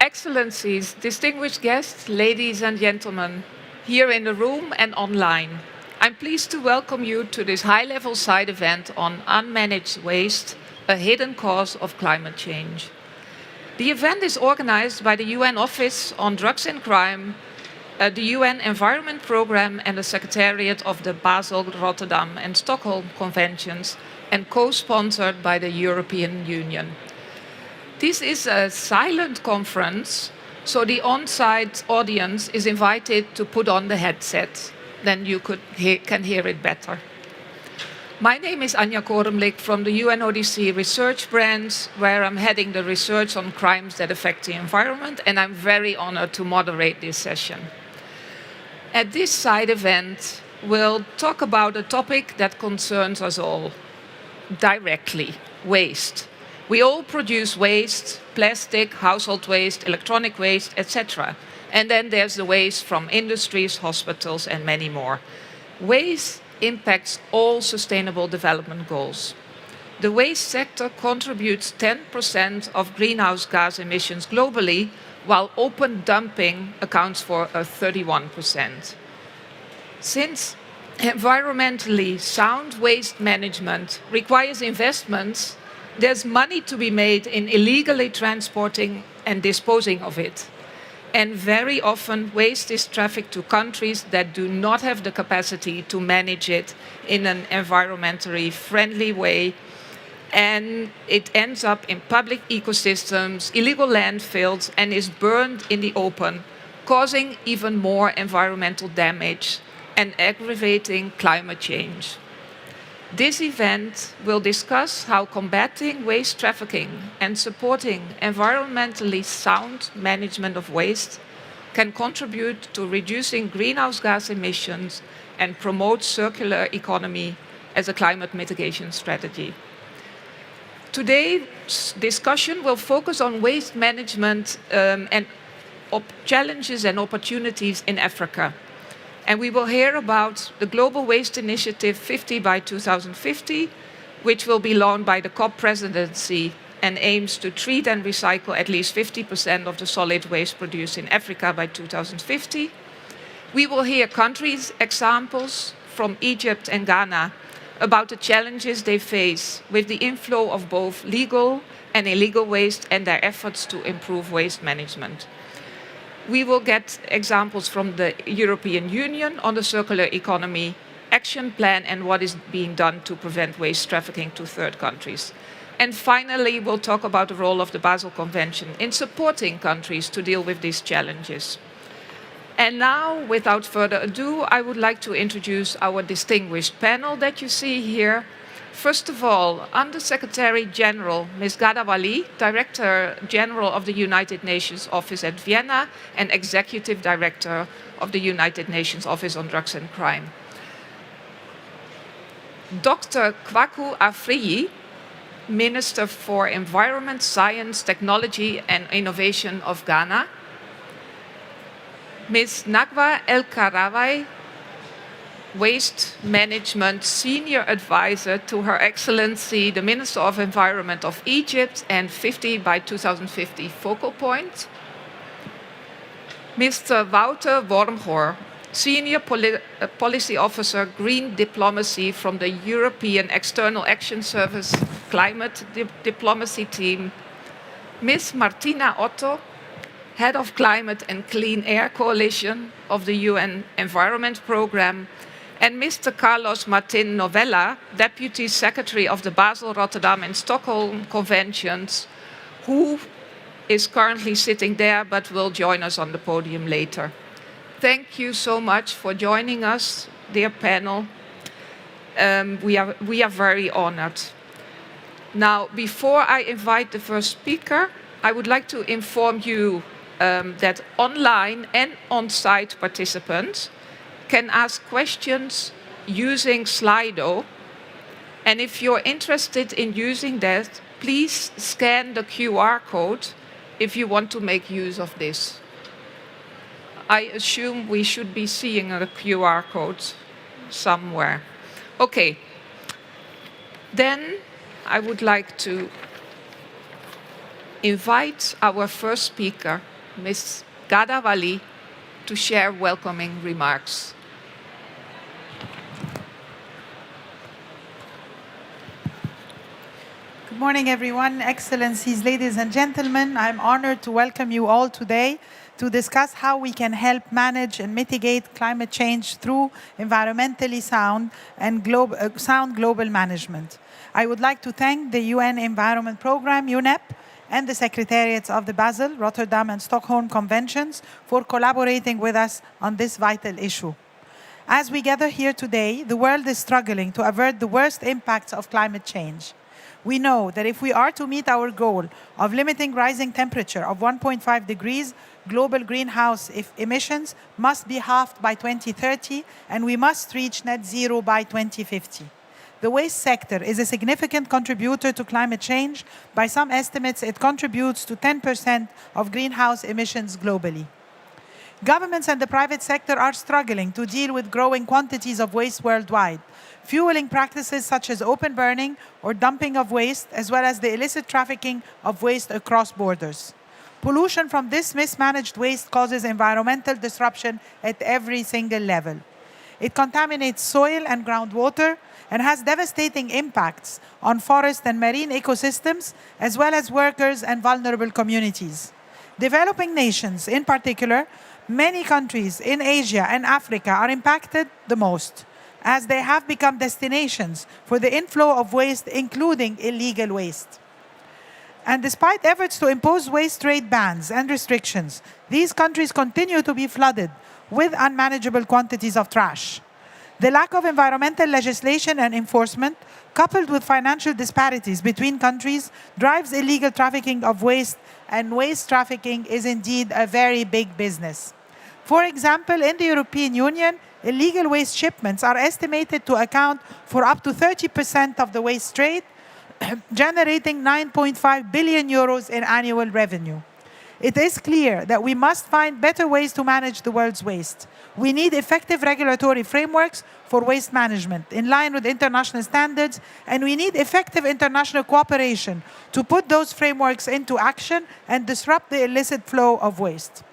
Excellencies, distinguished guests, ladies and gentlemen, here in the room and online, I'm pleased to welcome you to this high-level side event on unmanaged waste, a hidden cause of climate change. The event is organized by the UN Office on Drugs and Crime, the UN Environment Programme and the Secretariat of the Basel, Rotterdam and Stockholm Conventions, and co-sponsored by the European Union. This is a silent conference, so the on-site audience is invited to put on the headset. Then you can hear it better. My name is Anja Koremlik from the UNODC Research Branch, where I'm heading the research on crimes that affect the environment, and I'm very honored to moderate this session. At this side event, we'll talk about a topic that concerns us all directly: waste. We all produce waste: plastic, household waste, electronic waste, etc. And then there's the waste from industries, hospitals, and many more. Waste impacts all sustainable development goals. The waste sector contributes 10% of greenhouse gas emissions globally, while open dumping accounts for 31%. Since environmentally sound waste management requires investments, there's money to be made in illegally transporting and disposing of it. And very often, waste is trafficked to countries that do not have the capacity to manage it in an environmentally friendly way. And it ends up in public ecosystems, illegal landfills, and is burned in the open, causing even more environmental damage and aggravating climate change. This event will discuss how combating waste trafficking and supporting environmentally sound management of waste can contribute to reducing greenhouse gas emissions and promote circular economy as a climate mitigation strategy. Today's discussion will focus on waste management and challenges and opportunities in Africa. And we will hear about the Global Waste Initiative 50 by 2050, which will be launched by the COP presidency and aims to treat and recycle at least 50% of the solid waste produced in Africa by 2050. We will hear countries' examples from Egypt and Ghana about the challenges they face with the inflow of both legal and illegal waste and their efforts to improve waste management. We will get examples from the European Union on the circular economy action plan and what is being done to prevent waste trafficking to third countries. And finally, we'll talk about the role of the Basel Convention in supporting countries to deal with these challenges. And now, without further ado, I would like to introduce our distinguished panel that you see here. First of all, Under-Secretary General Ms. Ghada Wali, Director General of the United Nations Office at Vienna and Executive Director of the United Nations Office on Drugs and Crime. Dr. Kwaku Afriyi, Minister for Environment, Science, Technology and Innovation of Ghana. Ms. Nagwa El-Karawai, Waste Management Senior Advisor to Her Excellency, the Minister of Environment of Egypt, and 50 by 2050 focal point. Mr. Wouter Wormgoor, Senior Policy Officer, Green Diplomacy from the European External Action Service Climate Diplomacy Team. Ms. Martina Otto, Head of Climate and Clean Air Coalition of the UN Environment Programme, and Mr. Carlos Martin Novella, Deputy Secretary of the Basel, Rotterdam and Stockholm Conventions, who is currently sitting there but will join us on the podium later. Thank you so much for joining us, dear panel. We are very honored. Now, before I invite the first speaker, I would like to inform you that online and on-site participants can ask questions using Slido. And if you're interested in using that, please scan the QR code if you want to make use of this. I assume we should be seeing a QR code somewhere. Okay. Then I would like to invite our first speaker, Ms. Gada Wali, to share welcoming remarks. Good morning, everyone. Excellencies, ladies and gentlemen, I'm honored to welcome you all today to discuss how we can help manage and mitigate climate change through environmentally sound and sound global management. I would like to thank the UN Environment Programme, UNEP, and the Secretariats of the Basel, Rotterdam, and Stockholm Conventions for collaborating with us on this vital issue. As we gather here today, the world is struggling to avert the worst impacts of climate change. We know that if we are to meet our goal of limiting rising temperature of 1.5 degrees, global greenhouse emissions must be halved by 2030, and we must reach net zero by 2050. The waste sector is a significant contributor to climate change. By some estimates, it contributes to 10% of greenhouse emissions globally. Governments and the private sector are struggling to deal with growing quantities of waste worldwide, fueling practices such as open burning or dumping of waste, as well as the illicit trafficking of waste across borders. Pollution from this mismanaged waste causes environmental disruption at every single level. It contaminates soil and groundwater and has devastating impacts on forest and marine ecosystems, as well as workers and vulnerable communities. Developing nations, in particular, many countries in Asia and Africa are impacted the most, as they have become destinations for the inflow of waste, including illegal waste. And despite efforts to impose waste trade bans and restrictions, these countries continue to be flooded with unmanageable quantities of trash. The lack of environmental legislation and enforcement, coupled with financial disparities between countries, drives illegal trafficking of waste, and waste trafficking is indeed a very big business. For example, in the European Union, illegal waste shipments are estimated to account for up to 30% of the waste trade, generating 9.5 billion euros in annual revenue. It is clear that we must find better ways to manage the world's waste. We need effective regulatory frameworks for waste management in line with international standards, and we need effective international cooperation to put those frameworks into action and disrupt the illicit flow of waste.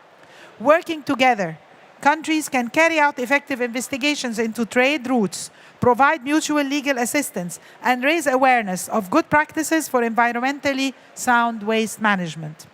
Working together, countries can carry out effective investigations into trade routes, provide mutual legal assistance, and raise awareness of good practices for environmentally sound waste management.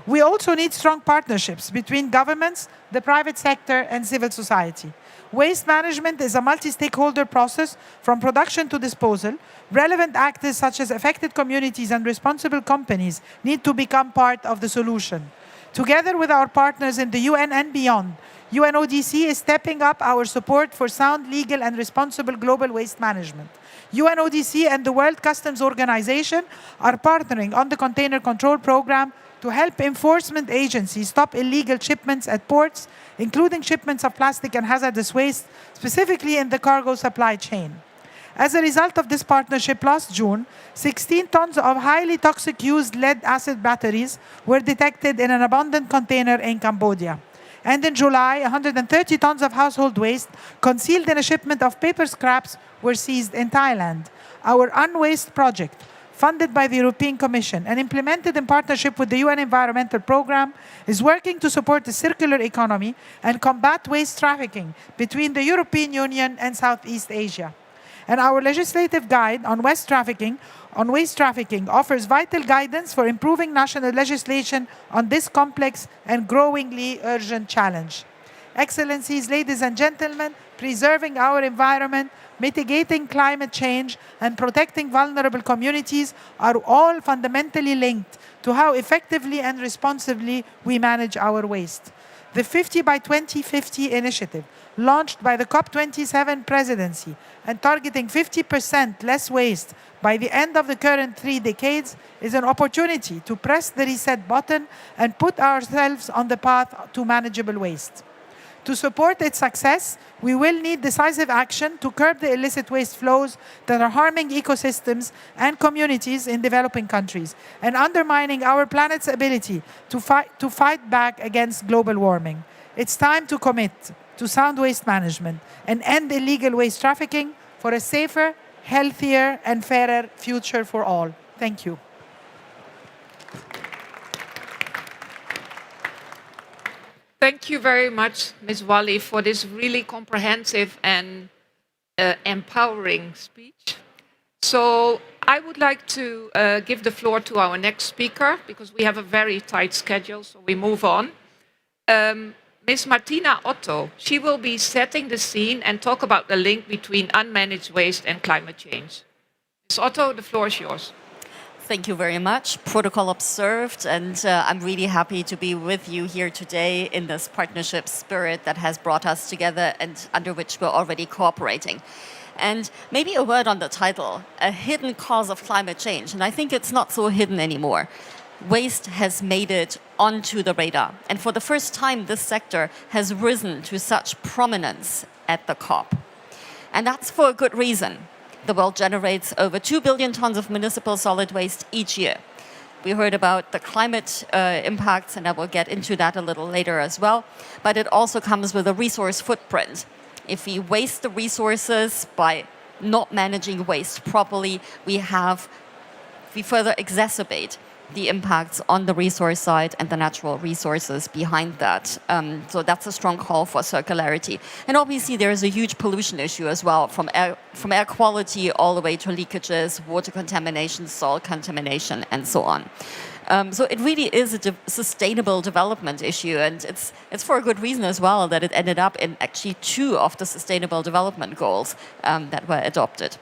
We also need strong partnerships between governments, the private sector, and civil society. Waste management is a multi-stakeholder process from production to disposal. Relevant actors such as affected communities and responsible companies need to become part of the solution. Together with our partners in the UN and beyond, UNODC is stepping up our support for sound, legal, and responsible global waste management. UNODC and the World Customs Organization are partnering on the Container Control Program to help enforcement agencies stop illegal shipments at ports, including shipments of plastic and hazardous waste, specifically in the cargo supply chain. As a result of this partnership, last June, 16 tons of highly toxic used lead-acid batteries were detected in an abandoned container in Cambodia. And in July, 130 tons of household waste concealed in a shipment of paper scraps were seized in Thailand. Our Unwaste project, funded by the European Commission and implemented in partnership with the UN Environmental Programme, is working to support the circular economy and combat waste trafficking between the European Union and Southeast Asia. And our legislative guide on waste trafficking offers vital guidance for improving national legislation on this complex and growingly urgent challenge. Excellencies, ladies and gentlemen, preserving our environment, mitigating climate change, and protecting vulnerable communities are all fundamentally linked to how effectively and responsibly we manage our waste. The 50 by 2050 initiative, launched by the COP27 presidency and targeting 50% less waste by the end of the current 3 decades, is an opportunity to press the reset button and put ourselves on the path to manageable waste. To support its success, we will need decisive action to curb the illicit waste flows that are harming ecosystems and communities in developing countries and undermining our planet's ability to fight back against global warming. It's time to commit to sound waste management and end illegal waste trafficking for a safer, healthier, and fairer future for all. Thank you. Thank you very much, Ms. Wally, for this really comprehensive and empowering speech. So I would like to give the floor to our next speaker because we have a very tight schedule, so we move on. Ms. Martina Otto, she will be setting the scene and talk about the link between unmanaged waste and climate change. Ms. Otto, the floor is yours. Thank you very much. Protocol observed, and I'm really happy to be with you here today in this partnership spirit that has brought us together and under which we're already cooperating. And maybe a word on the title, a hidden cause of climate change. And I think it's not so hidden anymore. Waste has made it onto the radar. And for the first time, this sector has risen to such prominence at the COP. And that's for a good reason. The world generates over 2 billion tons of municipal solid waste each year. We heard about the climate impacts, and I will get into that a little later as well. But it also comes with a resource footprint. If we waste the resources by not managing waste properly, we further exacerbate the impacts on the resource side and the natural resources behind that. So that's a strong call for circularity. And obviously there is a huge pollution issue as well, from air quality all the way to leakages, water contamination, soil contamination, and so on. So it really is a sustainable development issue, and it's for a good reason as well that it ended up in actually 2 of the Sustainable Development Goals that were adopted.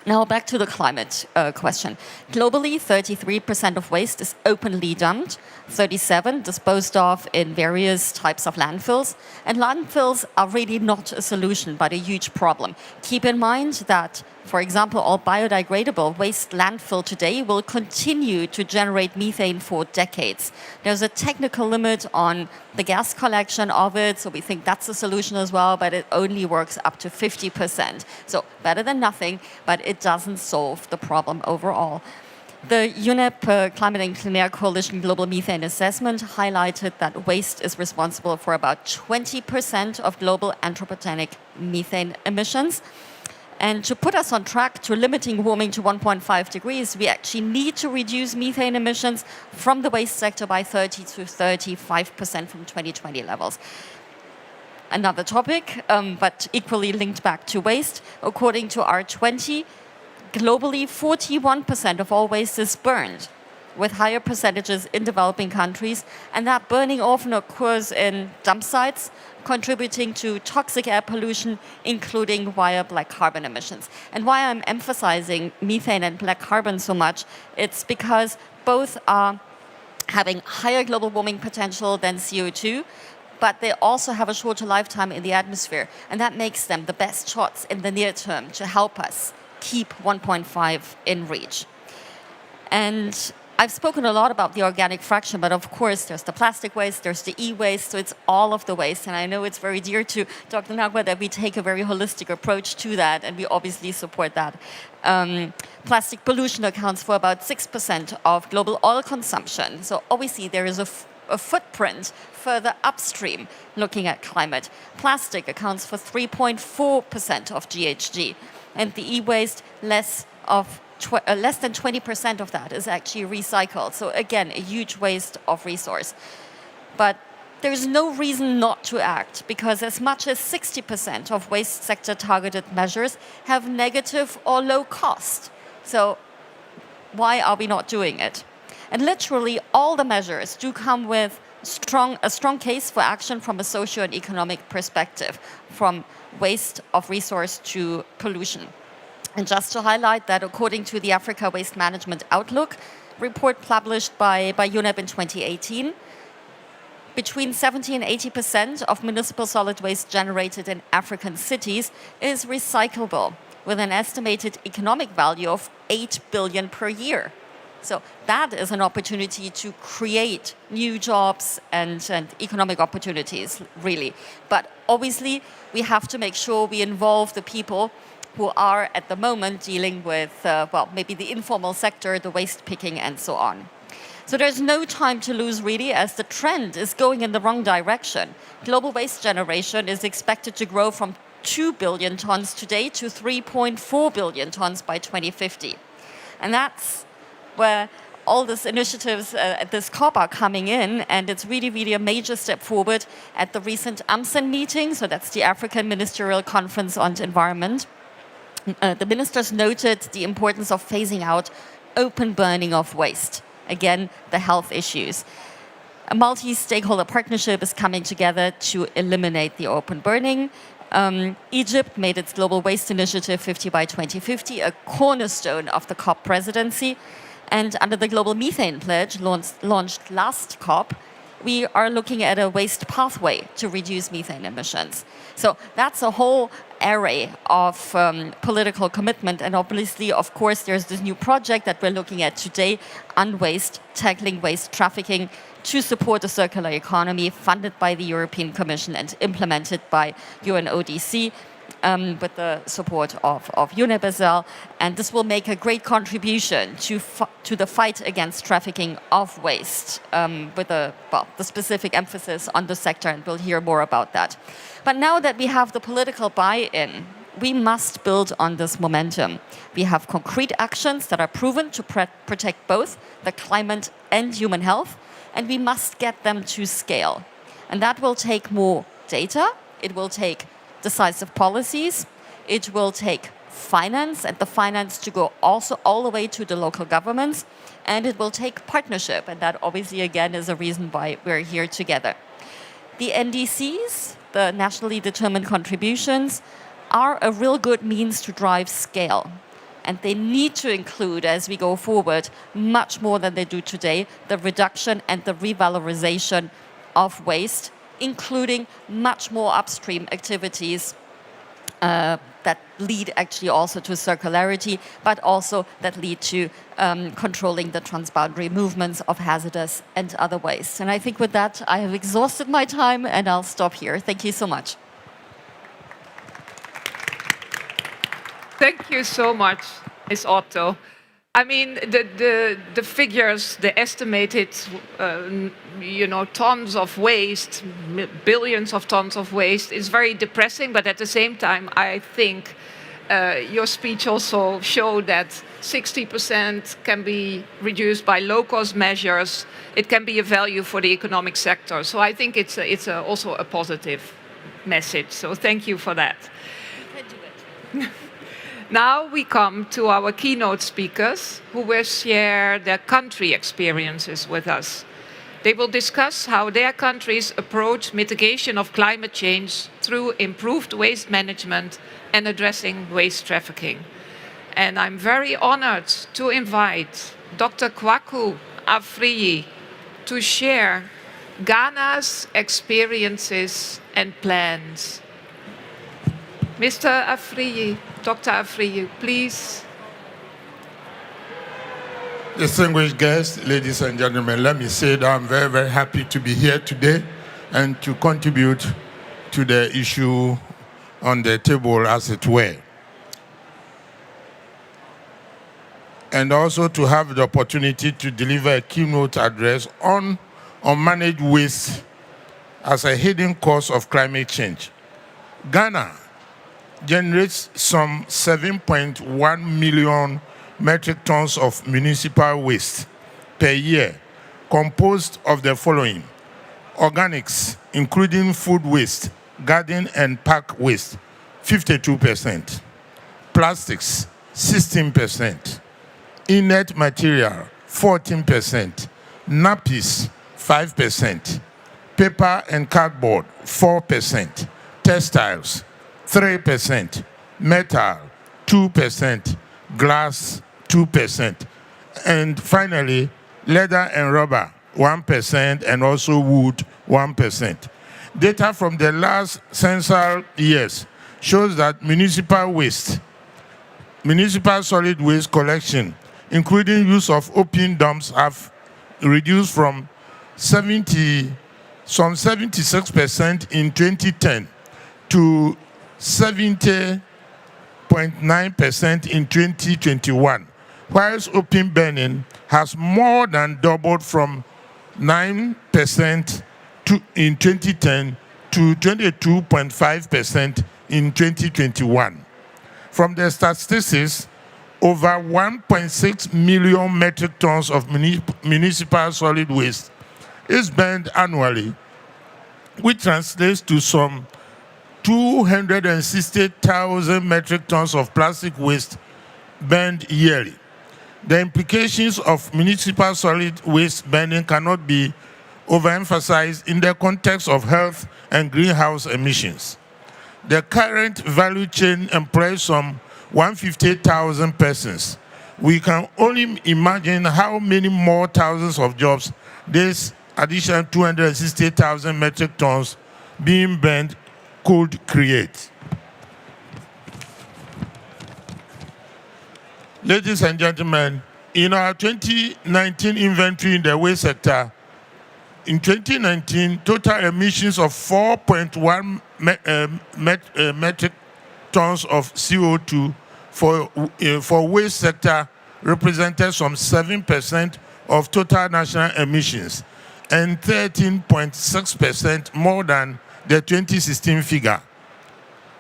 Now back to the climate question. Globally, 33% of waste is openly dumped, 37% disposed of in various types of landfills. And landfills are really not a solution, but a huge problem. Keep in mind that, for example, all biodegradable waste landfill today will continue to generate methane for decades. There's a technical limit on the gas collection of it, so we think that's a solution as well, but it only works up to 50%. So better than nothing, but it doesn't solve the problem overall. The UNEP Climate and Clean Air Coalition Global Methane Assessment highlighted that waste is responsible for about 20% of global anthropogenic methane emissions. And to put us on track to limiting warming to 1.5 degrees, we actually need to reduce methane emissions from the waste sector by 30 to 35% from 2020 levels. Another topic, but equally linked back to waste, according to R20, globally 41% of all waste is burned, with higher percentages in developing countries, and that burning often occurs in dump sites, contributing to toxic air pollution, including via black carbon emissions. And why I'm emphasizing methane and black carbon so much, it's because both are having higher global warming potential than CO2, but they also have a shorter lifetime in the atmosphere, and that makes them the best shots in the near term to help us keep 1.5 in reach. And I've spoken a lot about the organic fraction, but of course there's the plastic waste, there's the e-waste, so it's all of the waste. And I know it's very dear to Dr. Nagwa that we take a very holistic approach to that, and we obviously support that. Plastic pollution accounts for about 6% of global oil consumption. So obviously there is a footprint further upstream looking at climate. Plastic accounts for 3.4% of GHG, and the e-waste less than 20% of that is actually recycled. So again, a huge waste of resource. But there's no reason not to act, because as much as 60% of waste sector targeted measures have negative or low cost. So why are we not doing it? And literally all the measures do come with a strong case for action from a socio and economic perspective, from waste of resource to pollution. And just to highlight that, according to the Africa Waste Management Outlook report published by UNEP in 2018, between 70 and 80% of municipal solid waste generated in African cities is recyclable, with an estimated economic value of 8 billion per year. So that is an opportunity to create new jobs and economic opportunities, really. But obviously, we have to make sure we involve the people who are at the moment dealing with, maybe the informal sector, the waste picking, and so on. So there's no time to lose, really, as the trend is going in the wrong direction. Global waste generation is expected to grow from 2 billion tons today to 3.4 billion tons by 2050. And that's where all these initiatives at this COP are coming in, and it's really, really a major step forward at the recent AMSEN meeting, so that's the African Ministerial Conference on Environment. The ministers noted the importance of phasing out open burning of waste. Again, the health issues. A multi-stakeholder partnership is coming together to eliminate the open burning. Egypt made its Global Waste Initiative 50 by 2050 a cornerstone of the COP presidency. And under the Global Methane Pledge launched last COP, we are looking at a waste pathway to reduce methane emissions. So that's a whole array of political commitment. And obviously, of course, there's this new project that we're looking at today, Unwaste, tackling waste trafficking to support the circular economy, funded by the European Commission and implemented by UNODC with the support of UNEP. And this will make a great contribution to the fight against trafficking of waste, with the specific emphasis on the sector, and we'll hear more about that. But now that we have the political buy-in, we must build on this momentum. We have concrete actions that are proven to protect both the climate and human health, and we must get them to scale. And that will take more data, it will take decisive policies, it will take finance, and the finance to go also all the way to the local governments, and it will take partnership, and that obviously again is a reason why we're here together. The NDCs, the nationally determined contributions, are a real good means to drive scale. And they need to include, as we go forward, much more than they do today, the reduction and the revalorization of waste, including much more upstream activities that lead actually also to circularity, but also that lead to controlling the transboundary movements of hazardous and other wastes. And I think with that, I have exhausted my time, and I'll stop here. Thank you so much. Thank you so much, Ms. Otto. I mean, the figures, the estimated, tons of waste, billions of tons of waste, is very depressing. But at the same time, I think your speech also showed that 60% can be reduced by low-cost measures. It can be a value for the economic sector. So I think it's also a positive message. So thank you for that. You can do it. Now we come to our keynote speakers, who will share their country experiences with us. They will discuss how their countries approach mitigation of climate change through improved waste management and addressing waste trafficking. And I'm very honored to invite Dr. Kwaku Afriyi to share Ghana's experiences and plans. Mr. Afriyi, Dr. Afriyi, please. Distinguished guests, ladies and gentlemen, let me say that I'm very, very happy to be here today and to contribute to the issue on the table, as it were. And also to have the opportunity to deliver a keynote address on unmanaged waste as a hidden cause of climate change. Ghana generates some 7.1 million metric tons of municipal waste per year, composed of the following: organics, including food waste, garden and park waste, 52%, plastics, 16%, inert material, 14%, nappies, 5%, paper and cardboard, 4%, textiles, 3%, metal, 2%, glass, 2%, and finally, leather and rubber, 1%, and also wood, 1%. Data from the last census years shows that municipal solid waste collection, including use of open dumps, have reduced from some 76% in 2010 to 70.9% in 2021, whilst open burning has more than doubled from 9% in 2010 to 22.5% in 2021. From the statistics, over 1.6 million metric tons of municipal solid waste is burned annually, which translates to some 260,000 metric tons of plastic waste burned yearly. The implications of municipal solid waste burning cannot be overemphasized in the context of health and greenhouse emissions. The current value chain employs some 150,000 persons. We can only imagine how many more thousands of jobs this additional 260,000 metric tons being burned could create. Ladies and gentlemen, in our 2019 inventory in the waste sector, in 2019, total emissions of 4.1 metric tons of CO2 for waste sector represented some 7% of total national emissions and 13.6% more than the 2016 figure.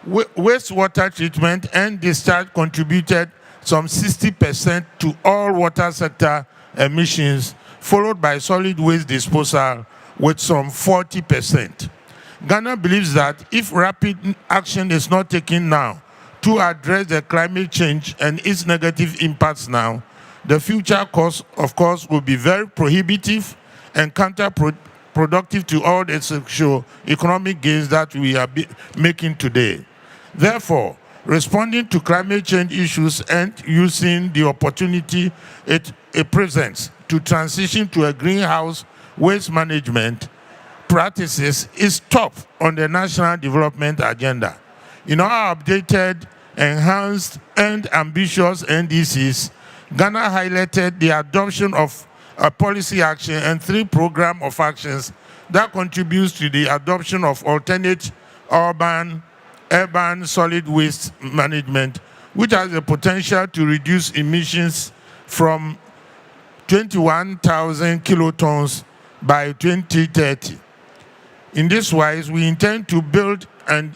Wastewater treatment and discharge contributed some 60% to all water sector emissions, followed by solid waste disposal with some 40%. Ghana believes that if rapid action is not taken now to address the climate change and its negative impacts now, the future cost, of course, will be very prohibitive and counterproductive to all the socio-economic gains that we are making today. Therefore, responding to climate change issues and using the opportunity it presents to transition to a greenhouse waste management practices is top on the national development agenda. In our updated, enhanced, and ambitious NDCs, Ghana highlighted the adoption of a policy action and 3 programs of actions that contributes to the adoption of alternate urban solid waste management, which has the potential to reduce emissions from 21,000 kilotons by 2030. In this wise, we intend to build and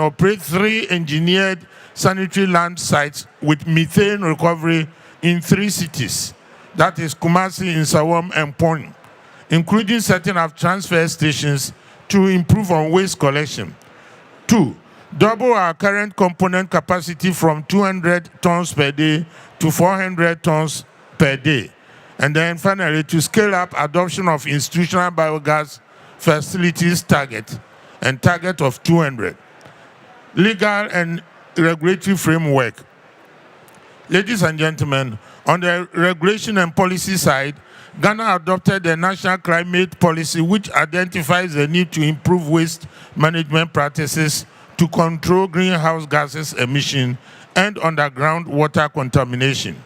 operate 3 engineered sanitary land sites with methane recovery in 3 cities, that is Kumasi, Nsawam, and Pony, including setting up transfer stations to improve on waste collection. 2, double our current component capacity from 200 tons per day to 400 tons per day. And then finally, to scale up adoption of institutional biogas facilities target of 200. Legal and regulatory framework. Ladies and gentlemen, on the regulation and policy side, Ghana adopted the National Climate Policy, which identifies the need to improve waste management practices to control greenhouse gases emission and underground water contamination.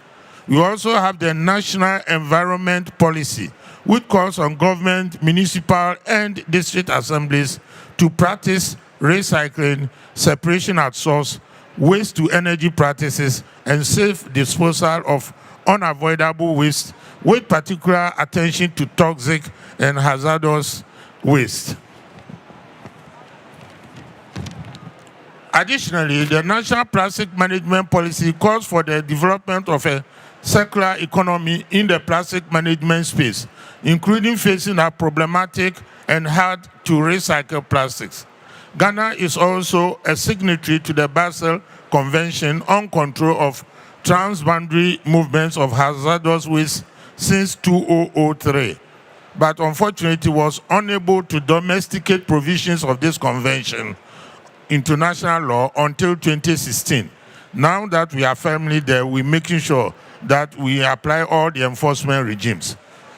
We also have the National Environment Policy, which calls on government, municipal, and district assemblies to practice recycling, separation at source, waste-to-energy practices, and safe disposal of unavoidable waste, with particular attention to toxic and hazardous waste. Additionally, the National Plastic Management Policy calls for the development of a circular economy in the plastic management space, including facing a problematic and hard-to-recycle plastics. Ghana is also a signatory to the Basel Convention on Control of Transboundary Movements of Hazardous Waste since 2003, but unfortunately was unable to domesticate provisions of this convention into national law until 2016. Now that we are firmly there, we're making sure that we apply all the enforcement regimes.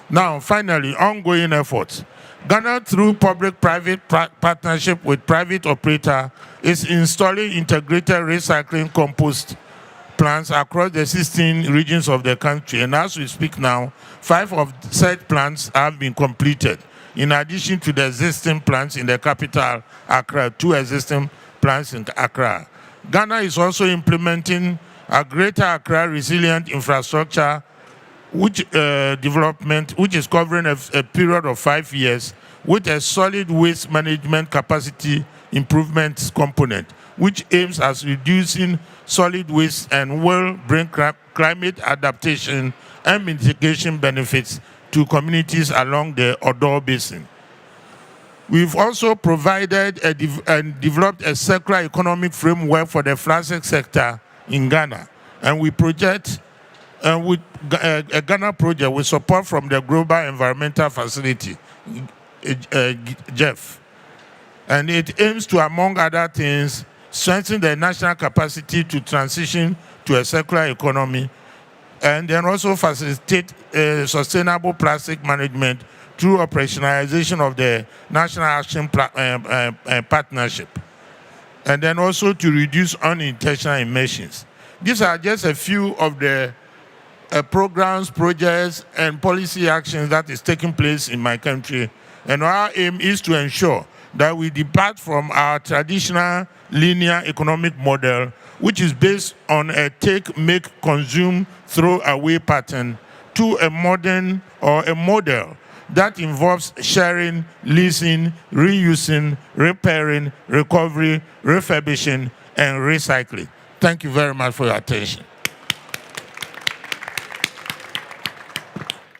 Now, finally, ongoing efforts. Ghana, through public-private partnership with private operator, is installing integrated recycling compost plants across the 16 regions of the country. And as we speak now, 5 of said plants have been completed, in addition to the existing plants in the capital, Accra, 2 existing plants in Accra. Ghana is also implementing a Greater Accra Resilient Infrastructure development, which is covering a period of 5 years, with a solid waste management capacity improvement component, which aims at reducing solid waste and will bring climate adaptation and mitigation benefits to communities along the Odo Basin. We've also provided and developed a circular economic framework for the plastic sector in Ghana, and we project with a Ghana project with support from the Global Environmental Facility, GEF. And it aims to, among other things, strengthen the national capacity to transition to a circular economy, and then also facilitate sustainable plastic management through operationalization of the National Action Partnership, and then also to reduce unintentional emissions. These are just a few of the programs, projects, and policy actions that is taking place in my country. And our aim is to ensure that we depart from our traditional linear economic model, which is based on a take, make, consume, throw away pattern, to a modern or a model that involves sharing, leasing, reusing, repairing, recovery, refurbishing, and recycling. Thank you very much for your attention.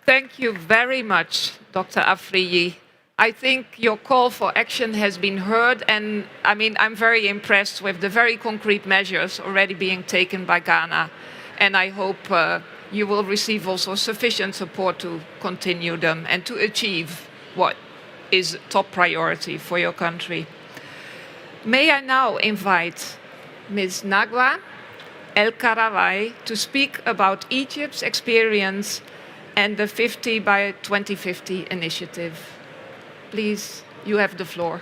Thank you very much, Dr. Afriyi. I think your call for action has been heard, and I'm very impressed with the very concrete measures already being taken by Ghana, and I hope you will receive also sufficient support to continue them and to achieve what is top priority for your country. May I now invite Ms. Nagwa El Karawai to speak about Egypt's experience and the 50 by 2050 initiative. Please, you have the floor.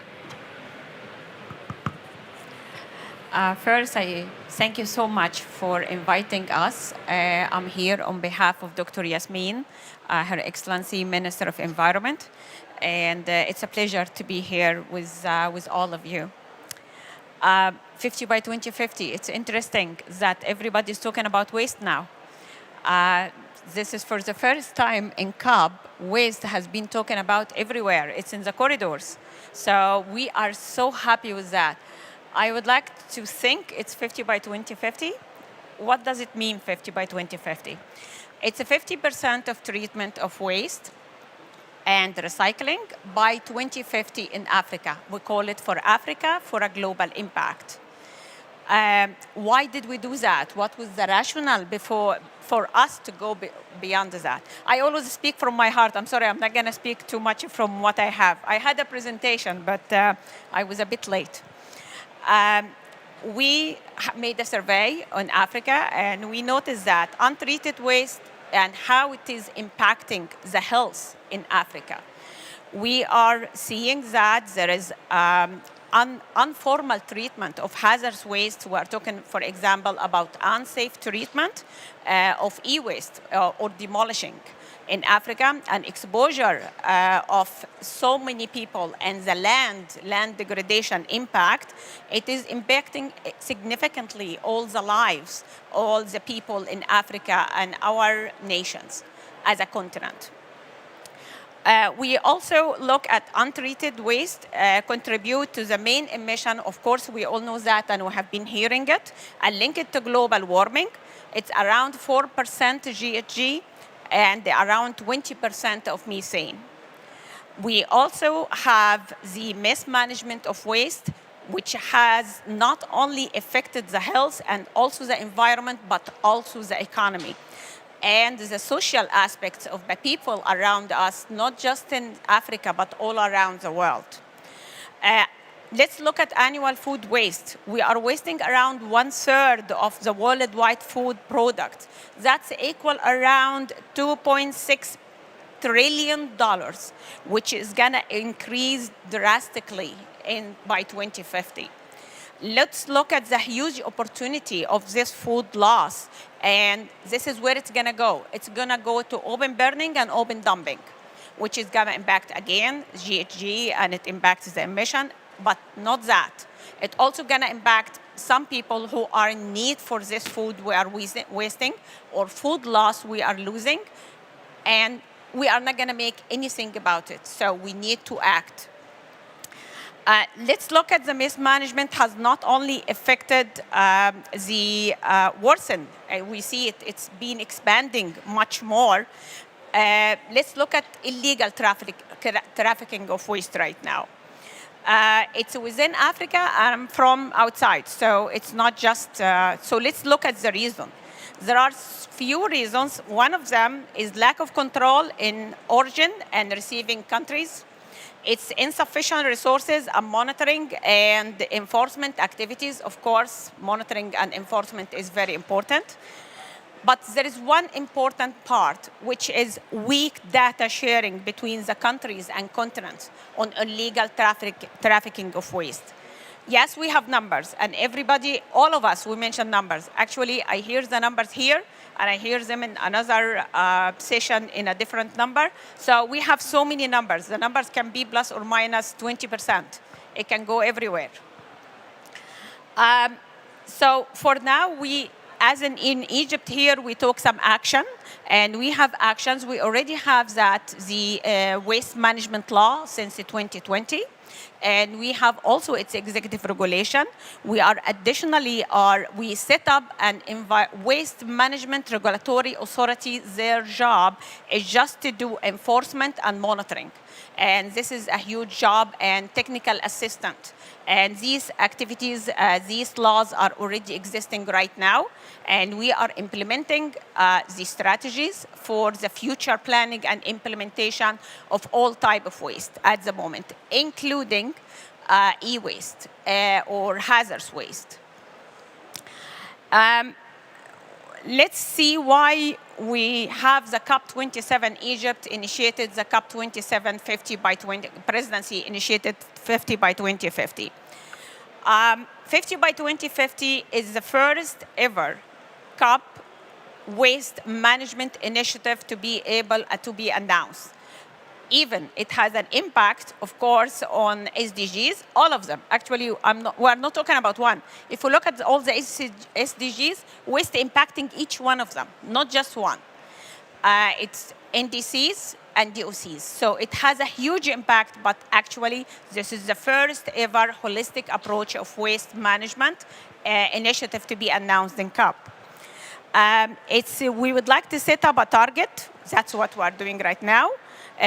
First, I thank you so much for inviting us. I'm here on behalf of Dr. Yasmin, Her Excellency Minister of Environment, and it's a pleasure to be here with all of you. 50 by 2050, it's interesting that everybody's talking about waste now. This is for the first time in COP, waste has been talking about everywhere. It's in the corridors. So we are so happy with that. I would like to think it's 50 by 2050. What does it mean, 50 by 2050? It's a 50% of treatment of waste and recycling by 2050 in Africa. We call it For Africa for a Global Impact. Why did we do that? What was the rationale for us to go beyond that? I always speak from my heart. I'm sorry, I'm not going to speak too much from what I have. I had a presentation, but I was a bit late. We made a survey on Africa, and we noticed that untreated waste and how it is impacting the health in Africa. We are seeing that there is informal treatment of hazardous waste. We are talking, for example, about unsafe treatment of e-waste or demolishing in Africa, and exposure of so many people and the land degradation impact. It is impacting significantly all the lives, all the people in Africa and our nations as a continent. We also look at untreated waste contribute to the main emission. Of course, we all know that, and we have been hearing it, and link it to global warming. It's around 4% GHG and around 20% of methane. We also have the mismanagement of waste, which has not only affected the health and also the environment, but also the economy and the social aspects of the people around us, not just in Africa, but all around the world. Let's look at annual food waste. We are wasting around 1/3 of the worldwide food product. That's equal around $2.6 trillion, which is gonna increase drastically by 2050. Let's look at the huge opportunity of this food loss, and this is where it's gonna go. It's gonna go to open burning and open dumping, which is gonna impact, again, GHG, and it impacts the emission, but not that. It's also gonna impact some people who are in need for this food we are wasting, or food loss we are losing, and we are not gonna make anything about it, so we need to act. Let's look at the mismanagement has not only affected worsened. We see it's been expanding much more. Let's look at illegal trafficking of waste right now. It's within Africa and from outside, so it's not just, so let's look at the reason. There are few reasons. One of them is lack of control in origin and receiving countries. It's insufficient resources and monitoring and enforcement activities. Of course, monitoring and enforcement is very important. But there is one important part, which is weak data sharing between the countries and continents on illegal trafficking of waste. Yes, we have numbers, and everybody, all of us, we mention numbers. Actually, I hear the numbers here, and I hear them in another session in a different number. So we have so many numbers. The numbers can be plus or minus 20%. It can go everywhere. So for now, as in Egypt here, we took some action, and we have actions. We already have the waste management law since 2020. And we have also its executive regulation. We are additionally, we set up an waste management regulatory authority. Their job is just to do enforcement and monitoring. And this is a huge job and technical assistant. And these activities, these laws are already existing right now. And we are implementing the strategies for the future planning and implementation of all type of waste at the moment, including e-waste or hazardous waste. Let's see why we have the COP27 Egypt initiated the COP27 50 by 20, presidency initiated 50 by 2050. 50 by 2050 is the first ever COP waste management initiative to be able to be announced. Even it has an impact, of course, on SDGs, all of them. Actually, we're not talking about one. If we look at all the SDGs, waste impacting each one of them, not just one. It's NDCs and DOCs. So it has a huge impact, but actually, this is the first ever holistic approach of waste management initiative to be announced in COP. We would like to set up a target. That's what we're doing right now.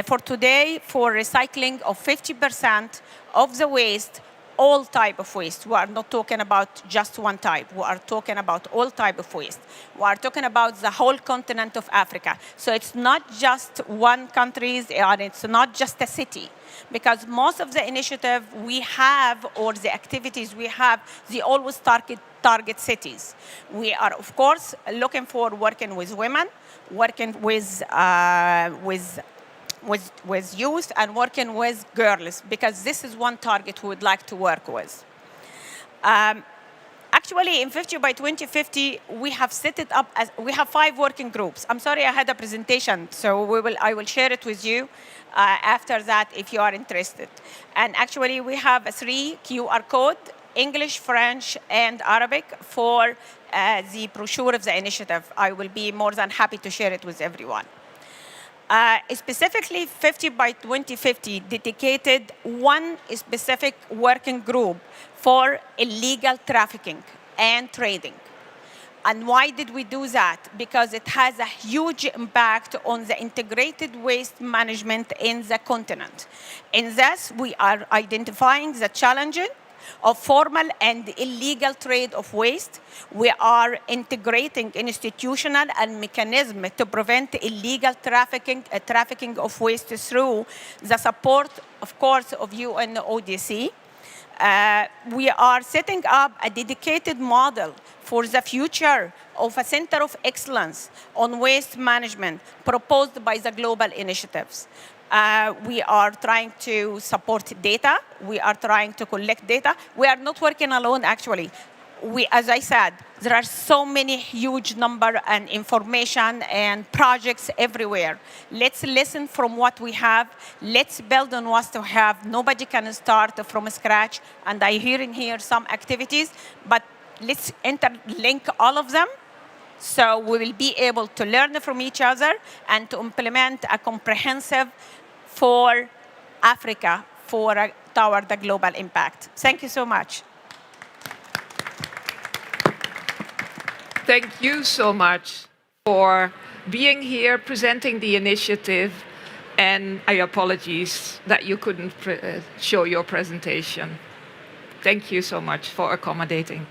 For today, for recycling of 50% of the waste, all type of waste. We are not talking about just one type. We are talking about all type of waste. We are talking about the whole continent of Africa. So it's not just one country, and it's not just a city. Because most of the initiative we have, or the activities we have, they always target cities. We are, of course, looking for working with women, working with youth, and working with girls, because this is one target we would like to work with. Actually, in 50 by 2050, we have set it up as, we have 5 working groups. I'm sorry I had a presentation, so I will share it with you after that if you are interested. And actually, we have a 3 QR code, English, French, and Arabic for the brochure of the initiative. I will be more than happy to share it with everyone. Specifically, 50 by 2050 dedicated one specific working group for illegal trafficking and trading. And why did we do that? Because it has a huge impact on the integrated waste management in the continent. In this, we are identifying the challenges of formal and illegal trade of waste. We are integrating institutional and mechanism to prevent illegal trafficking of waste through the support, of course, of UNODC. We are setting up a dedicated model for the future of a center of excellence on waste management proposed by the global initiatives. We are trying to support data. We are trying to collect data. We are not working alone, actually. As I said, there are so many huge number and information and projects everywhere. Let's listen from what we have. Let's build on what we have. Nobody can start from scratch. And I hear in here some activities, but let's interlink all of them. So we will be able to learn from each other and to implement a comprehensive for Africa, toward the global impact. Thank you so much. Thank you so much for being here, presenting the initiative, and I apologize that you couldn't show your presentation. Thank you so much for accommodating.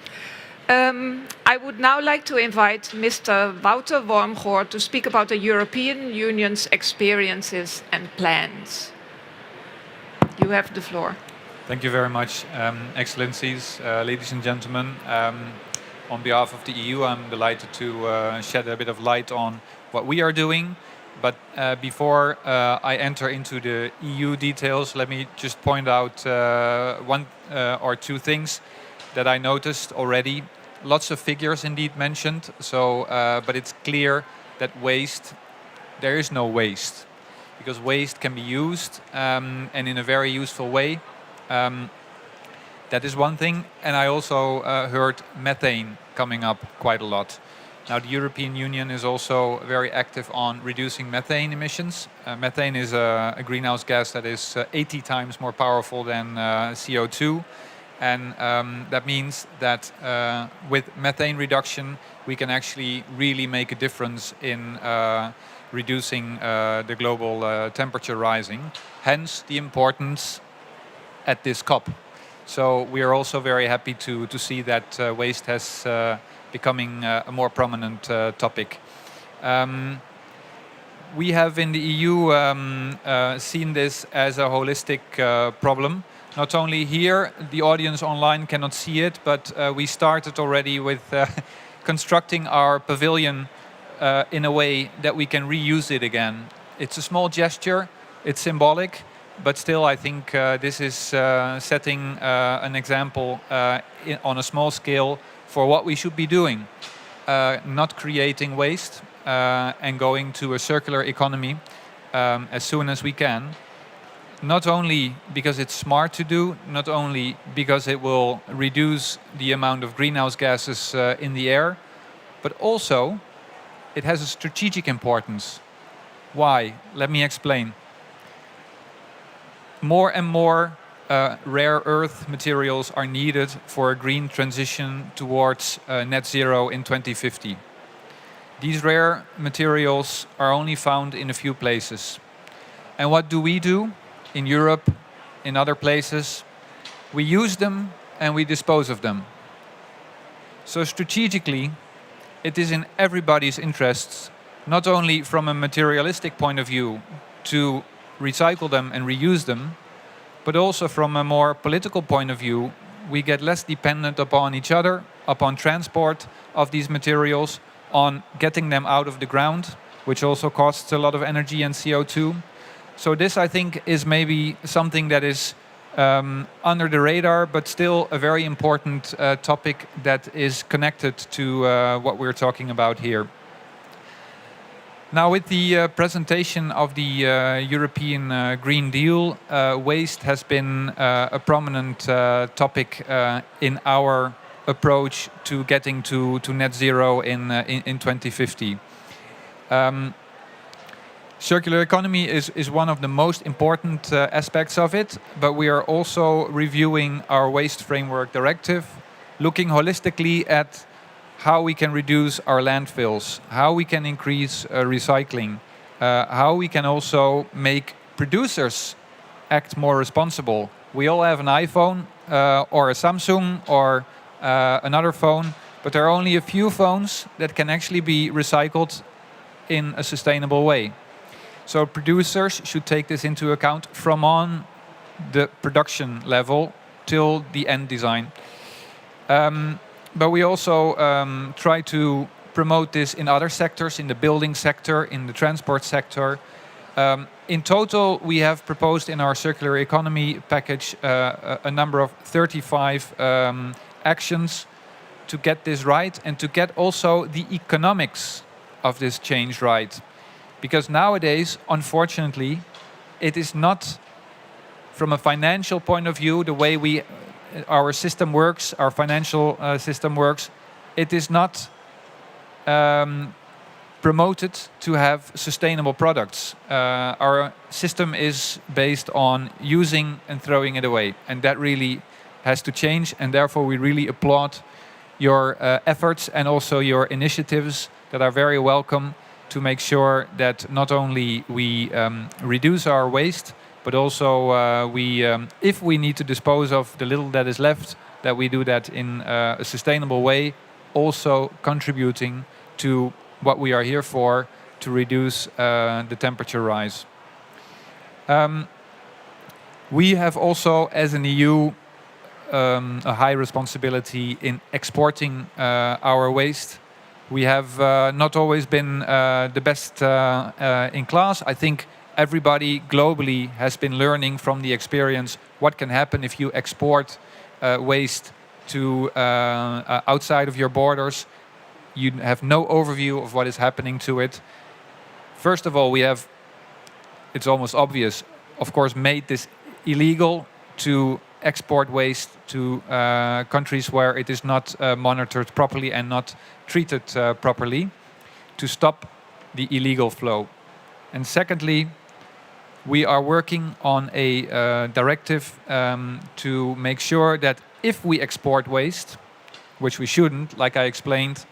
I would now like to invite Mr. Wouter Wormgoor to speak about the European Union's experiences and plans. You have the floor. Thank you very much, Excellencies, ladies and gentlemen. On behalf of the EU, I'm delighted to shed a bit of light on what we are doing. But before I enter into the EU details, let me just point out one or two things that I noticed already. Lots of figures indeed mentioned, so but it's clear that there is no waste, because waste can be used and in a very useful way. That is one thing, and I also heard methane coming up quite a lot. Now, the European Union is also very active on reducing methane emissions. Methane is a greenhouse gas that is 80 times more powerful than CO2. And that means that with methane reduction, we can actually really make a difference in reducing the global temperature rising. Hence, the importance at this COP. So we are also very happy to see that waste has becoming a more prominent topic. We have in the EU seen this as a holistic problem. Not only here, the audience online cannot see it, but we started already with constructing our pavilion in a way that we can reuse it again. It's a small gesture, it's symbolic, but still I think this is setting an example on a small scale for what we should be doing. Not creating waste and going to a circular economy as soon as we can. Not only because it's smart to do, not only because it will reduce the amount of greenhouse gases in the air, but also it has a strategic importance. Why? Let me explain. More and more rare earth materials are needed for a green transition towards net zero in 2050. These rare materials are only found in a few places. And what do? In Europe, in other places, we use them and we dispose of them. So strategically, it is in everybody's interests, not only from a materialistic point of view, to recycle them and reuse them, but also from a more political point of view, we get less dependent upon each other, upon transport of these materials, on getting them out of the ground, which also costs a lot of energy and CO2. So this, I think, is maybe something that is under the radar, but still a very important topic that is connected to what we're talking about here. Now, with the presentation of the European Green Deal, waste has been a prominent topic in our approach to getting to net zero in 2050. Circular economy is one of the most important aspects of it, but we are also reviewing our Waste Framework Directive, looking holistically at how we can reduce our landfills, how we can increase recycling, how we can also make producers act more responsible. We all have an iPhone or a Samsung or another phone, but there are only a few phones that can actually be recycled in a sustainable way. So producers should take this into account from on the production level till the end design. But we also try to promote this in other sectors, in the building sector, in the transport sector. In total, we have proposed in our circular economy package a number of 35 actions to get this right and to get also the economics of this change right. Because nowadays, unfortunately, it is not, from a financial point of view, the way our system works, our financial system works, it is not promoted to have sustainable products. Our system is based on using and throwing it away, and that really has to change, and therefore we really applaud your efforts and also your initiatives that are very welcome to make sure that not only we reduce our waste, but also if we need to dispose of the little that is left, that we do that in a sustainable way, also contributing to what we are here for, to reduce the temperature rise. We have also, as an EU, a high responsibility in exporting our waste. We have not always been the best in class. I think everybody globally has been learning from the experience what can happen if you export waste to outside of your borders. You have no overview of what is happening to it. First of all, we have, it's almost obvious, of course, made this illegal to export waste to countries where it is not monitored properly and not treated properly, to stop the illegal flow. And secondly, we are working on a directive to make sure that if we export waste, which we shouldn't, like I explained,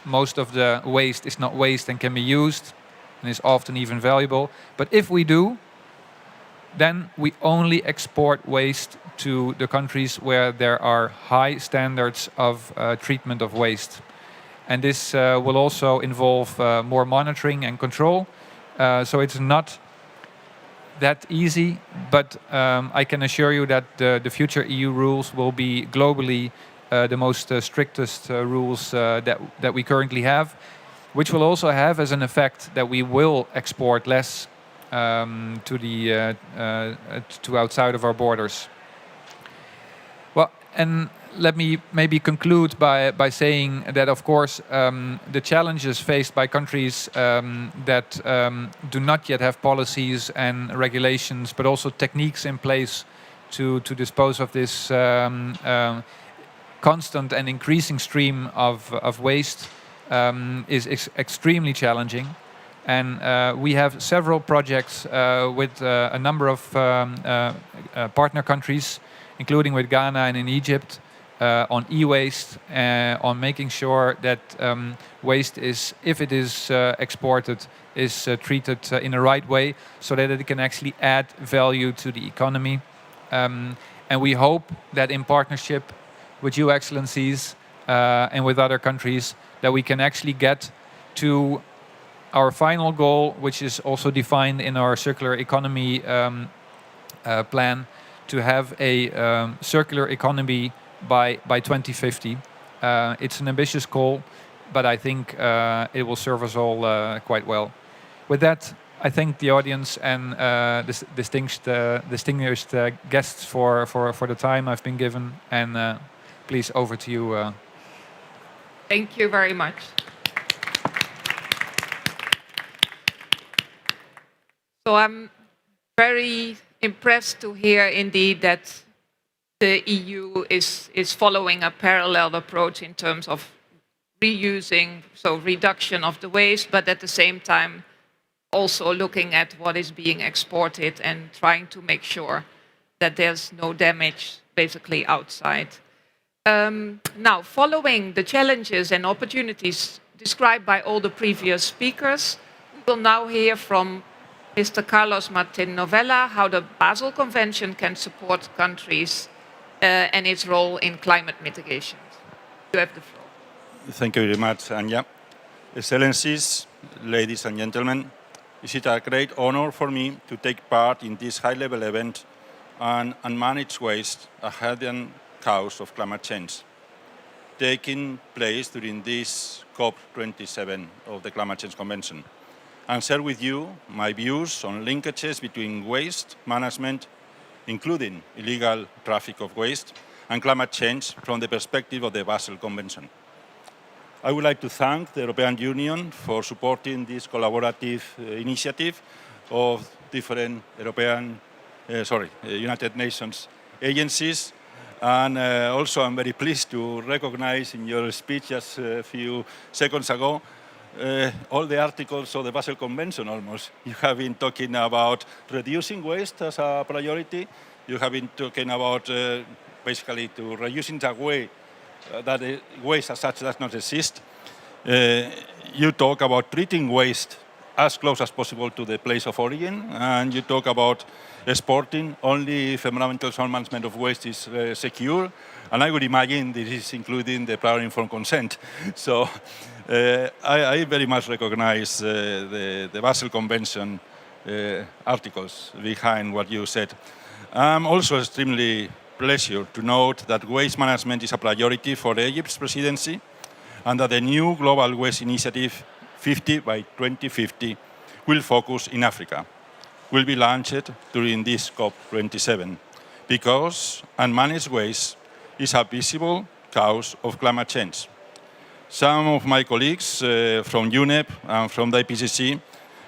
most of the waste is not waste and can be used and is often even valuable. But if we do, then we only export waste to the countries where there are high standards of treatment of waste. And this will also involve more monitoring and control. So it's not that easy, but I can assure you that the future EU rules will be globally the most strictest rules that we currently have, which will also have as an effect that we will export less to outside of our borders. Well, and let me maybe conclude by saying that, of course, the challenges faced by countries that do not yet have policies and regulations, but also techniques in place to dispose of this constant and increasing stream of waste is extremely challenging. And we have several projects with a number of partner countries, including with Ghana and in Egypt, on e-waste, on making sure that waste is, if it is exported, is treated in the right way, so that it can actually add value to the economy. And we hope that in partnership with you excellencies and with other countries, that we can actually get to our final goal, which is also defined in our circular economy plan, to have a circular economy by 2050. It's an ambitious goal, but I think it will serve us all quite well. With that, I thank the audience and distinguished guests for the time I've been given. And please, over to you. Thank you very much. So I'm very impressed to hear indeed that the EU is following a parallel approach in terms of reusing, so reduction of the waste, but at the same time also looking at what is being exported and trying to make sure that there's no damage basically outside. Now, following the challenges and opportunities described by all the previous speakers, we will now hear from Mr. Carlos Martin Novella how the Basel Convention can support countries and its role in climate mitigation. You have the floor. Thank you very much, Anja. Excellencies, ladies and gentlemen, it is a great honor for me to take part in this high-level event on unmanaged waste, a hidden cause of climate change, taking place during this COP27 of the Climate Change Convention, and share with you my views on linkages between waste management, including illegal traffic of waste, and climate change from the perspective of the Basel Convention. I would like to thank the European Union for supporting this collaborative initiative of different United Nations agencies. And also I'm very pleased to recognize in your speech just a few seconds ago all the articles of the Basel Convention almost. You have been talking about reducing waste as a priority. You have been talking about basically to reducing the way that the waste as such does not exist. You talk about treating waste as close as possible to the place of origin, and you talk about exporting only if environmental sound management of waste is secure. And I would imagine this is including the prior informed consent. So I very much recognize the Basel Convention articles behind what you said. I'm also extremely pleased to note that waste management is a priority for Egypt's presidency, and that the new Global Waste Initiative 50 by 2050 will focus in Africa, will be launched during this COP27, because unmanaged waste is a visible cause of climate change. Some of my colleagues from UNEP and from the IPCC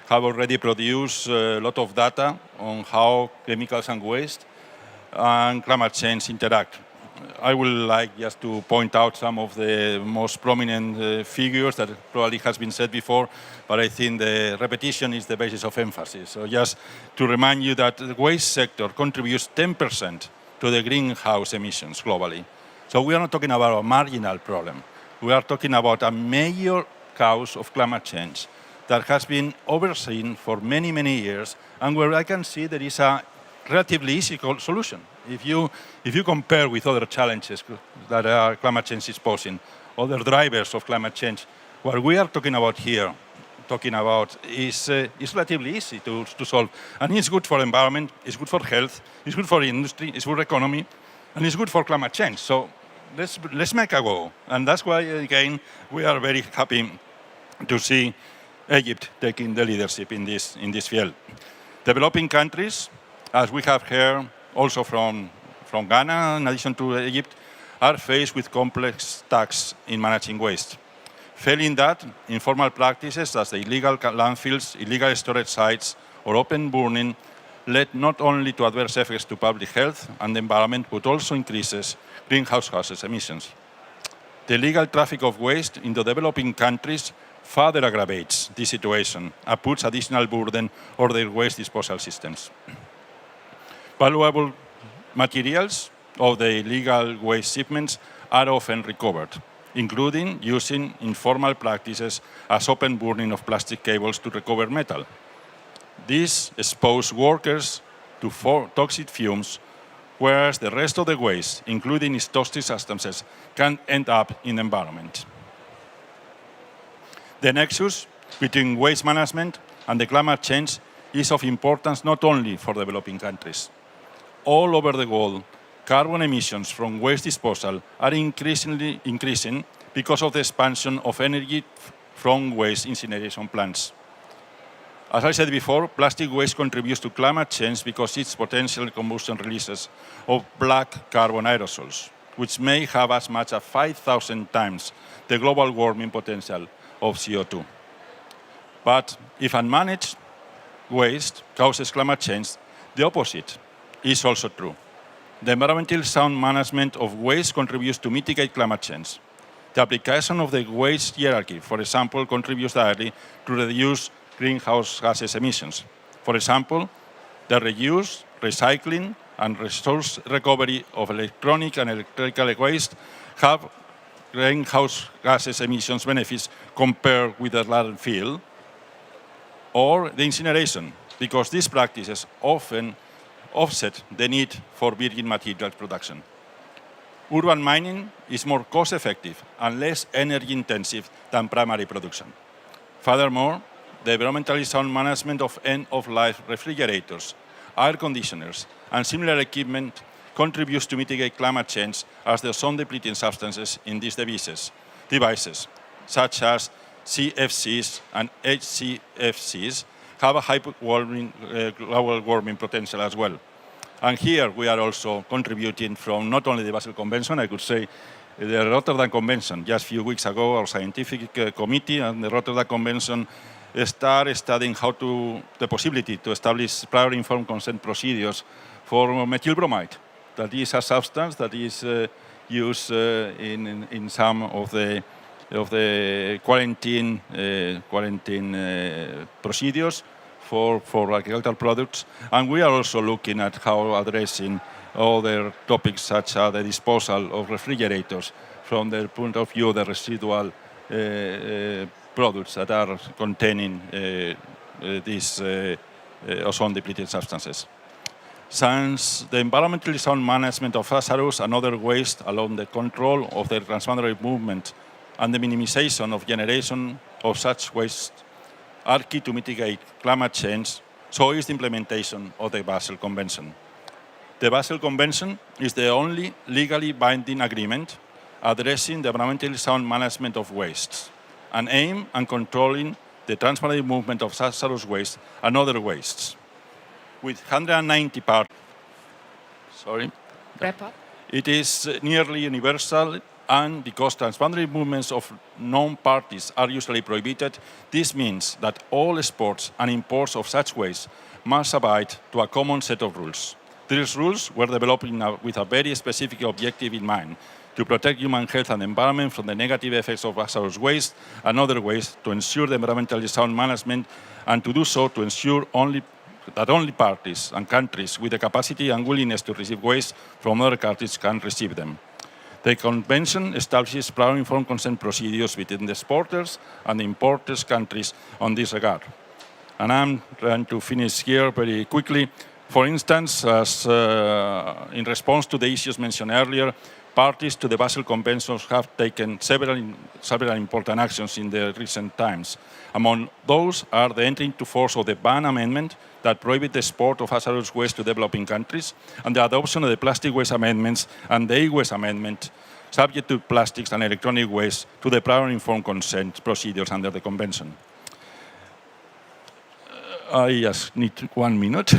have already produced a lot of data on how chemicals and waste and climate change interact. I would like just to point out some of the most prominent figures that probably has been said before, but I think the repetition is the basis of emphasis. So just to remind you that the waste sector contributes 10% to the greenhouse emissions globally. So we are not talking about a marginal problem. We are talking about a major cause of climate change that has been overseen for many, many years, and where I can see there is a relatively easy solution. If you compare with other challenges that climate change is posing, other drivers of climate change, what we are talking about here, is relatively easy to solve. And it's good for environment, it's good for health, it's good for industry, it's good for economy, and it's good for climate change. So let's make a go. And that's why, again, we are very happy to see Egypt taking the leadership in this field. Developing countries, as we have heard also from Ghana, in addition to Egypt, are faced with complex tasks in managing waste. Failing that, informal practices as the illegal landfills, illegal storage sites, or open burning led not only to adverse effects to public health and the environment, but also increases greenhouse gases emissions. The illegal traffic of waste into developing countries further aggravates this situation and puts additional burden on their waste disposal systems. Valuable materials of the illegal waste shipments are often recovered, including using informal practices as open burning of plastic cables to recover metal. This exposes workers to toxic fumes, whereas the rest of the waste, including its toxic substances, can end up in the environment. The nexus between waste management and the climate change is of importance not only for developing countries. All over the world, carbon emissions from waste disposal are increasing because of the expansion of energy from waste incineration plants. As I said before, plastic waste contributes to climate change because its potential combustion releases of black carbon aerosols, which may have as much as 5,000 times the global warming potential of CO2. But if unmanaged waste causes climate change, the opposite is also true. The environmental sound management of waste contributes to mitigate climate change. The application of the waste hierarchy, for example, contributes directly to reduce greenhouse gases emissions. For example, the reuse, recycling, and resource recovery of electronic and electrical waste have greenhouse gases emissions benefits compared with the landfill, or the incineration, because these practices often offset the need for virgin materials production. Urban mining is more cost-effective and less energy-intensive than primary production. Furthermore, the environmentally sound management of end-of-life refrigerators, air conditioners, and similar equipment contributes to mitigate climate change as the ozone-depleting substances in these devices, such as CFCs and HCFCs, have a high global warming potential as well. And here we are also contributing from not only the Basel Convention, I could say the Rotterdam Convention. Just a few weeks ago, our scientific committee and the Rotterdam Convention started studying the possibility to establish prior informed consent procedures for methyl bromide. That is a substance that is used in some of the quarantine procedures for agricultural products. And we are also looking at how addressing other topics such as the disposal of refrigerators from the point of view of the residual products that are containing these ozone-depleting substances. Since the environmentally sound management of hazardous and other waste along the control of the transboundary movement and the minimization of generation of such waste are key to mitigate climate change, so is the implementation of the Basel Convention. The Basel Convention is the only legally binding agreement addressing the environmentally sound management of wastes and aim at controlling the transboundary movement of hazardous waste and other wastes. With 190 parts, Wrap up. it is nearly universal, and because transboundary movements of known parties are usually prohibited, this means that all exports and imports of such waste must abide to a common set of rules. These rules were developed with a very specific objective in mind: to protect human health and environment from the negative effects of hazardous waste and other waste, to ensure the environmentally sound management, and to do so to ensure that only parties and countries with the capacity and willingness to receive waste from other countries can receive them. The Convention establishes prior informed consent procedures between the exporters and the importers' countries on this regard. And I'm trying to finish here very quickly. For instance, as in response to the issues mentioned earlier, parties to the Basel Conventions have taken several important actions in the recent times. Among those are the entry into force of the ban amendment that prohibits the export of hazardous waste to developing countries, and the adoption of the plastic waste amendments and the e-waste amendment, subject to plastics and electronic waste, to the prior informed consent procedures under the Convention. I just need 1 minute.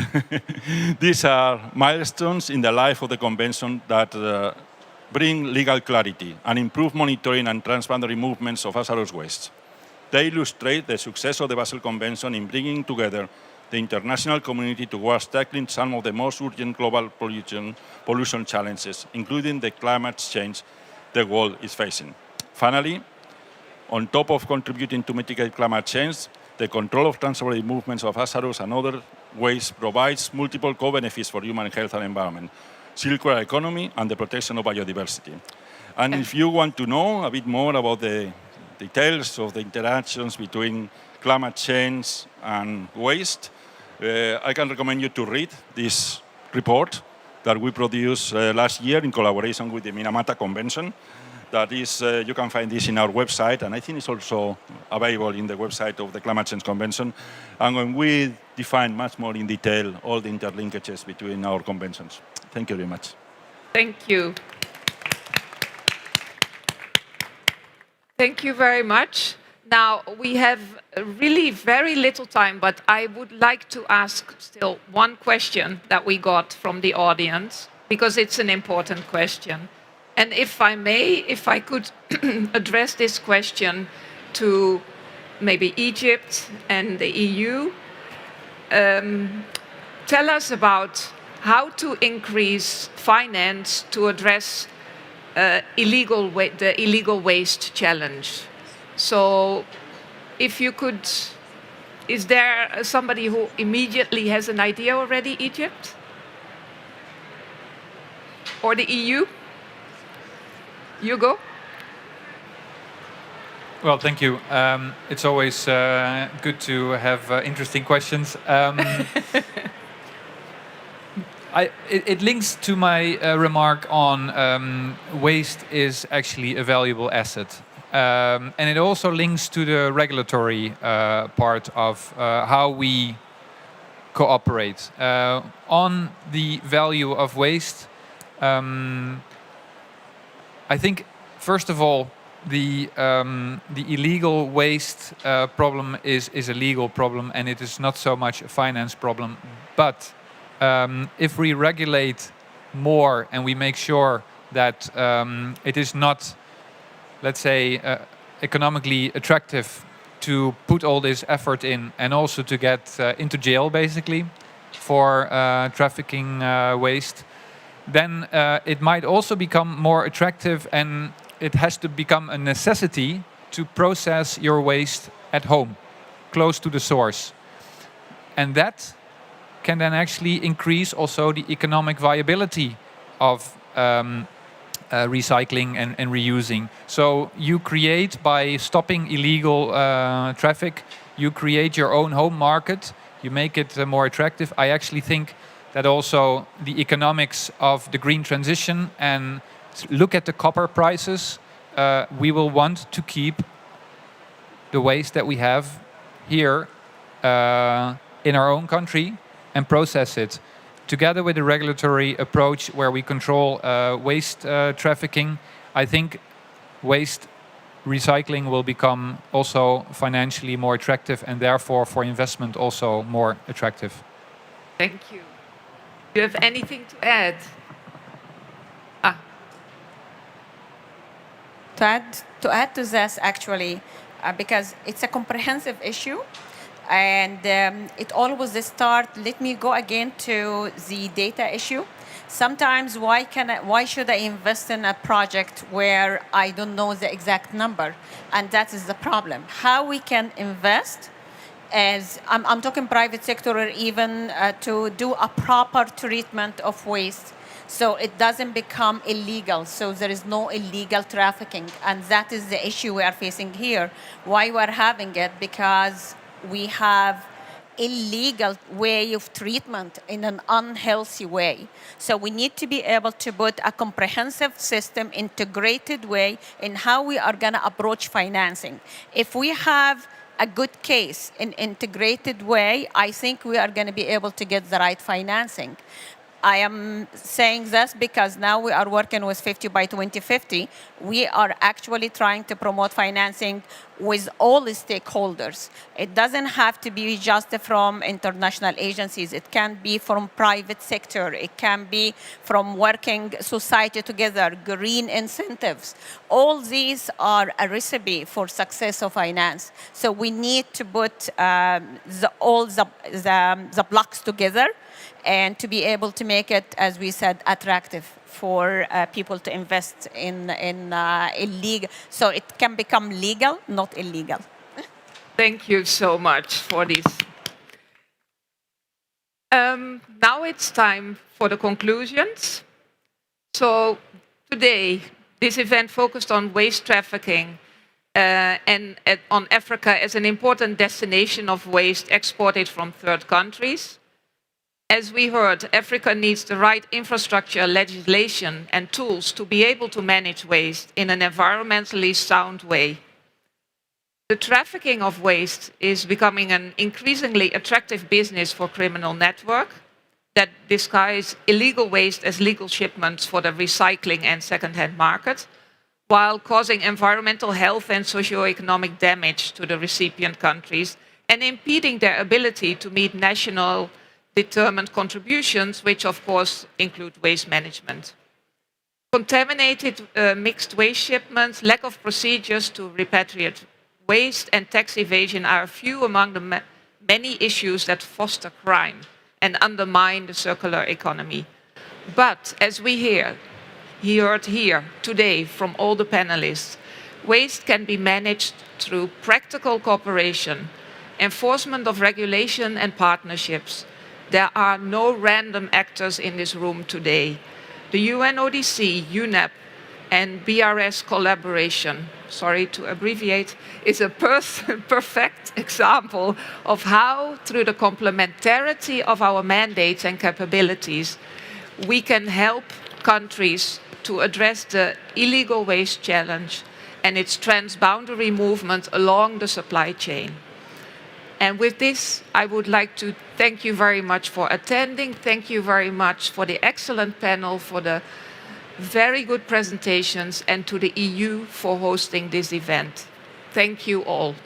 These are milestones in the life of the Convention that bring legal clarity and improve monitoring and transboundary movements of hazardous waste. They illustrate the success of the Basel Convention in bringing together the international community towards tackling some of the most urgent global pollution challenges, including the climate change the world is facing. Finally, on top of contributing to mitigate climate change, the control of transboundary movements of hazardous and other waste provides multiple co-benefits for human health and environment, circular economy, and the protection of biodiversity. And if you want to know a bit more about the details of the interactions between climate change and waste, I can recommend you to read this report that we produced last year in collaboration with the Minamata Convention. That is, you can find this in our website, and I think it's also available in the website of the Climate Change Convention. And when we define much more in detail all the interlinkages between our conventions. Thank you very much. Thank you. Thank you very much. Now, we have really very little time, but I would like to ask still one question that we got from the audience, because it's an important question. And if I may, if I could address this question to maybe Egypt and the EU, tell us about how to increase finance to address the illegal waste challenge. So if you could, is there somebody who immediately has an idea already, Egypt? Or the EU? You go. Well, thank you. It's always good to have interesting questions. It links to my remark on waste is actually a valuable asset. And it also links to the regulatory part of how we cooperate. On the value of waste, I think, first of all, the illegal waste problem is a legal problem, and it is not so much a finance problem. But if we regulate more and we make sure that it is not, let's say, economically attractive to put all this effort in and also to get into jail, basically, for trafficking waste, then it might also become more attractive, and it has to become a necessity to process your waste at home, close to the source. And that can then actually increase also the economic viability of recycling and reusing. So you create, by stopping illegal traffic, you create your own home market, you make it more attractive. I actually think that also the economics of the green transition, and look at the copper prices, we will want to keep the waste that we have here in our own country and process it. Together with a regulatory approach where we control waste trafficking, I think waste recycling will become also financially more attractive and therefore for investment also more attractive. Thank you. Do you have anything to add? To add to this, actually, because it's a comprehensive issue, and it always starts. Let me go again to the data issue. Sometimes, why should I invest in a project where I don't know the exact number? And that is the problem. How we can invest, as I'm talking private sector, or even to do a proper treatment of waste, so it doesn't become illegal. So there is no illegal trafficking, and that is the issue we are facing here. Why we're having it? Because we have illegal way of treatment in an unhealthy way. So we need to be able to put a comprehensive system, integrated way in how we are going to approach financing. If we have a good case in integrated way, I think we are going to be able to get the right financing. I am saying this because now we are working with 50 by 2050. We are actually trying to promote financing with all the stakeholders. It doesn't have to be just from international agencies. It can be from private sector. It can be from working society together, green incentives. All these are a recipe for success of finance. So we need to put all the blocks together and to be able to make it, as we said, attractive for people to invest in illegal. So it can become legal, not illegal. Thank you so much for this. Now it's time for the conclusions. So today, this event focused on waste trafficking and on Africa as an important destination of waste exported from third countries. As we heard, Africa needs the right infrastructure, legislation, and tools to be able to manage waste in an environmentally sound way. The trafficking of waste is becoming an increasingly attractive business for criminal networks that disguise illegal waste as legal shipments for the recycling and second-hand market, while causing environmental health and socio-economic damage to the recipient countries and impeding their ability to meet national determined contributions, which of course include waste management. Contaminated mixed waste shipments, lack of procedures to repatriate waste, and tax evasion are a few among the many issues that foster crime and undermine the circular economy. But as we heard here today from all the panelists, waste can be managed through practical cooperation, enforcement of regulation and partnerships. There are no random actors in this room today. The UNODC, UNEP, and BRS collaboration, sorry to abbreviate, is a perfect example of how, through the complementarity of our mandates and capabilities, we can help countries to address the illegal waste challenge and its transboundary movement along the supply chain. And with this, I would like to thank you very much for attending. Thank you very much for the excellent panel, for the very good presentations, and to the EU for hosting this event. Thank you all.